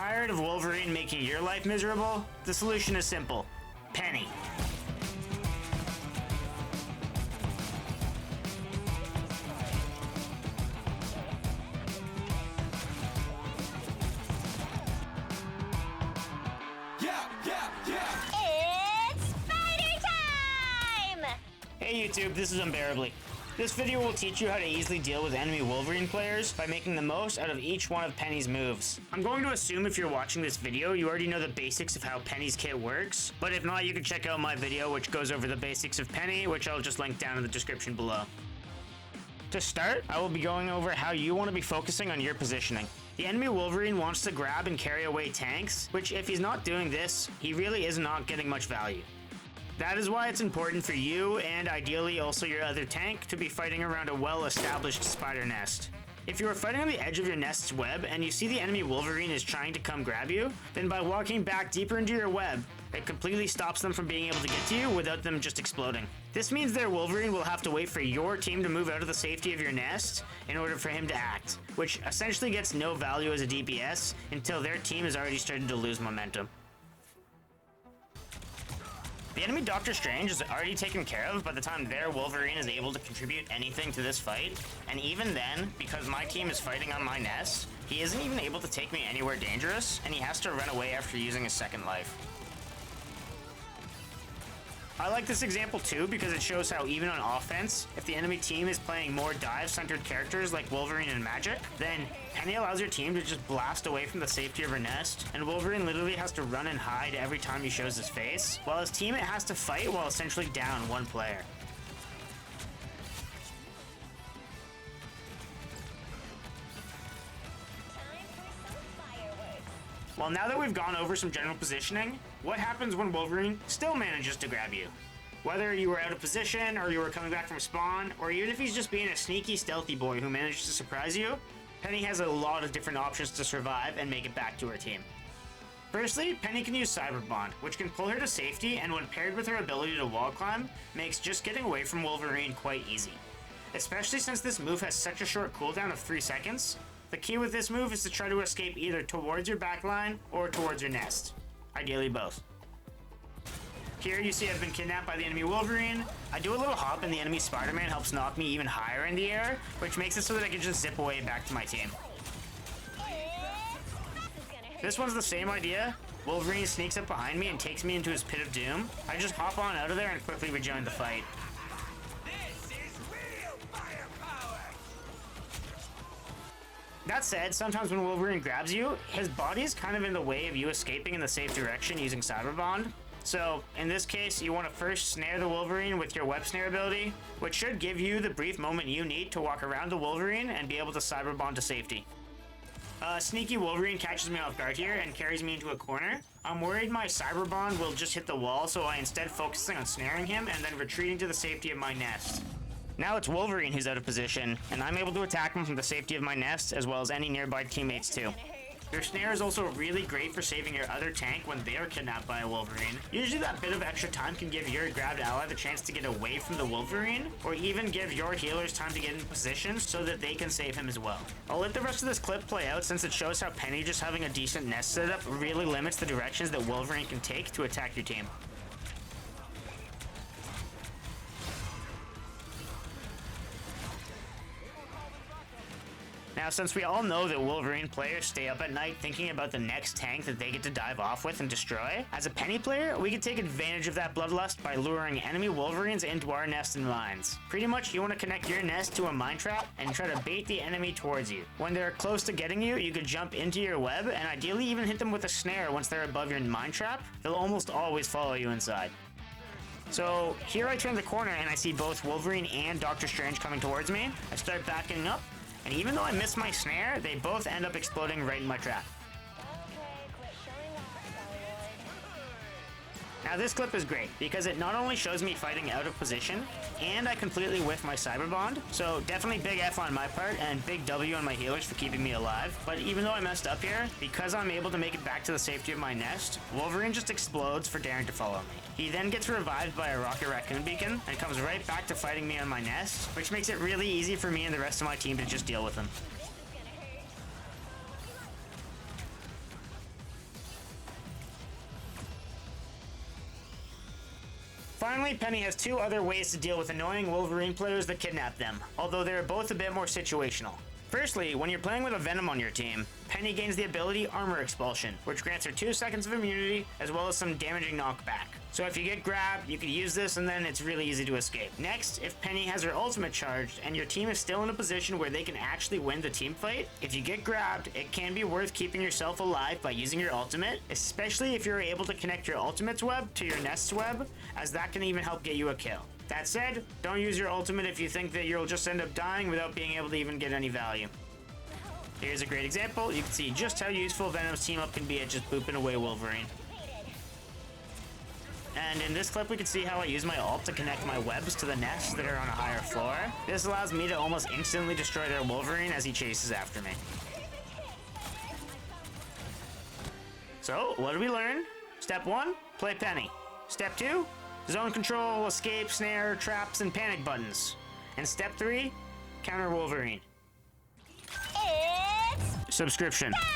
Tired of Wolverine making your life miserable? The solution is simple. Peni. It's spider time! Hey YouTube, this is Unbearably. This video will teach you how to easily deal with enemy Wolverine players by making the most out of each one of Peni's moves. I'm going to assume if you're watching this video, you already know the basics of how Peni's kit works, but if not, you can check out my video which goes over the basics of Peni, which I'll just link down in the description below. To start, I will be going over how you want to be focusing on your positioning. The enemy Wolverine wants to grab and carry away tanks, which if he's not doing this, he really is not getting much value. That is why it's important for you, and ideally also your other tank, to be fighting around a well-established spider nest. If you are fighting on the edge of your nest's web and you see the enemy Wolverine is trying to come grab you, then by walking back deeper into your web, it completely stops them from being able to get to you without them just exploding. This means their Wolverine will have to wait for your team to move out of the safety of your nest in order for him to act, which essentially gets no value as a DPS until their team is already starting to lose momentum. The enemy Doctor Strange is already taken care of by the time their Wolverine is able to contribute anything to this fight, and even then, because my team is fighting on my nest, he isn't even able to take me anywhere dangerous, and he has to run away after using his second life. I like this example too because it shows how even on offense, if the enemy team is playing more dive-centered characters like Wolverine and Magic, then Peni allows your team to just blast away from the safety of her nest, and Wolverine literally has to run and hide every time he shows his face, while his teammate has to fight while essentially down one player. Well, now that we've gone over some general positioning, what happens when Wolverine still manages to grab you? Whether you were out of position, or you were coming back from spawn, or even if he's just being a sneaky, stealthy boy who managed to surprise you, Peni has a lot of different options to survive and make it back to her team. Firstly, Peni can use Cyber Bond, which can pull her to safety, and when paired with her ability to wall climb, makes just getting away from Wolverine quite easy. Especially since this move has such a short cooldown of 3 seconds, the key with this move is to try to escape either towards your backline or towards your nest. Ideally both. Here you see I've been kidnapped by the enemy Wolverine. I do a little hop and the enemy Spider-Man helps knock me even higher in the air, which makes it so that I can just zip away back to my team. This one's the same idea. Wolverine sneaks up behind me and takes me into his pit of doom. I just hop on out of there and quickly rejoin the fight. That said, sometimes when Wolverine grabs you, his body is kind of in the way of you escaping in the safe direction using Cyber Bond. So, in this case, you want to first snare the Wolverine with your web snare ability, which should give you the brief moment you need to walk around the Wolverine and be able to Cyber Bond to safety. Sneaky Wolverine catches me off guard here and carries me into a corner. I'm worried my Cyber Bond will just hit the wall, so I instead focusing on snaring him and then retreating to the safety of my nest. Now it's Wolverine who's out of position, and I'm able to attack him from the safety of my nest, as well as any nearby teammates too. Your snare is also really great for saving your other tank when they are kidnapped by a Wolverine. Usually that bit of extra time can give your grabbed ally the chance to get away from the Wolverine, or even give your healers time to get in position so that they can save him as well. I'll let the rest of this clip play out since it shows how Peni just having a decent nest setup really limits the directions that Wolverine can take to attack your team. Now, since we all know that Wolverine players stay up at night thinking about the next tank that they get to dive off with and destroy, as a Peni player, we can take advantage of that bloodlust by luring enemy Wolverines into our nest and mines. Pretty much, you want to connect your nest to a mine trap and try to bait the enemy towards you. When they're close to getting you, you could jump into your web and ideally even hit them with a snare once they're above your mine trap. They'll almost always follow you inside. So, here I turn the corner and I see both Wolverine and Doctor Strange coming towards me. I start backing up. And even though I miss my snare, they both end up exploding right in my trap. Now this clip is great, because it not only shows me fighting out of position, and I completely whiff my Cyber Bond, so definitely big F on my part, and big W on my healers for keeping me alive. But even though I messed up here, because I'm able to make it back to the safety of my nest, Wolverine just explodes for daring to follow me. He then gets revived by a Rocket Raccoon Beacon, and comes right back to fighting me on my nest, which makes it really easy for me and the rest of my team to just deal with him. Finally, Peni has two other ways to deal with annoying Wolverine players that kidnap them, although they're both a bit more situational. Firstly, when you're playing with a Venom on your team, Peni gains the ability Armor Expulsion, which grants her 2 seconds of immunity, as well as some damaging knockback. So if you get grabbed, you can use this and then it's really easy to escape. Next, if Peni has her ultimate charged and your team is still in a position where they can actually win the team fight, if you get grabbed, it can be worth keeping yourself alive by using your ultimate, especially if you're able to connect your ultimate's web to your nest's web, as that can even help get you a kill. That said, don't use your ultimate if you think that you'll just end up dying without being able to even get any value. Here's a great example. You can see just how useful Venom's team up can be at just booping away Wolverine. And in this clip, we can see how I use my ult to connect my webs to the nests that are on a higher floor. This allows me to almost instantly destroy their Wolverine as he chases after me. So, what did we learn? Step 1, play Peni. Step 2, zone control, escape, snare, traps, and panic buttons. And step 3, counter Wolverine. It's Subscription. time!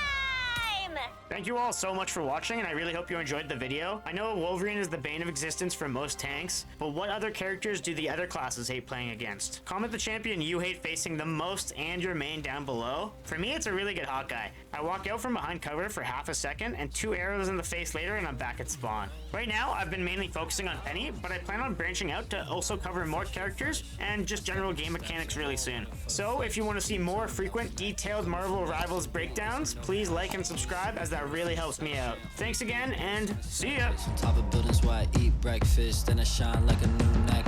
Thank you all so much for watching, and I really hope you enjoyed the video. I know Wolverine is the bane of existence for most tanks, but what other characters do the other classes hate playing against? Comment the champion you hate facing the most and your main down below. For me, it's a really good Hawkeye. I walk out from behind cover for half a second, and 2 arrows in the face later, and I'm back at spawn. Right now, I've been mainly focusing on Peni, but I plan on branching out to also cover more characters and just general game mechanics really soon. So, if you want to see more frequent, detailed Marvel Rivals breakdowns, please like and subscribe, as that really helps me out. Thanks again, and see ya! Top of buildings where I eat breakfast, then I shine like a new necklace.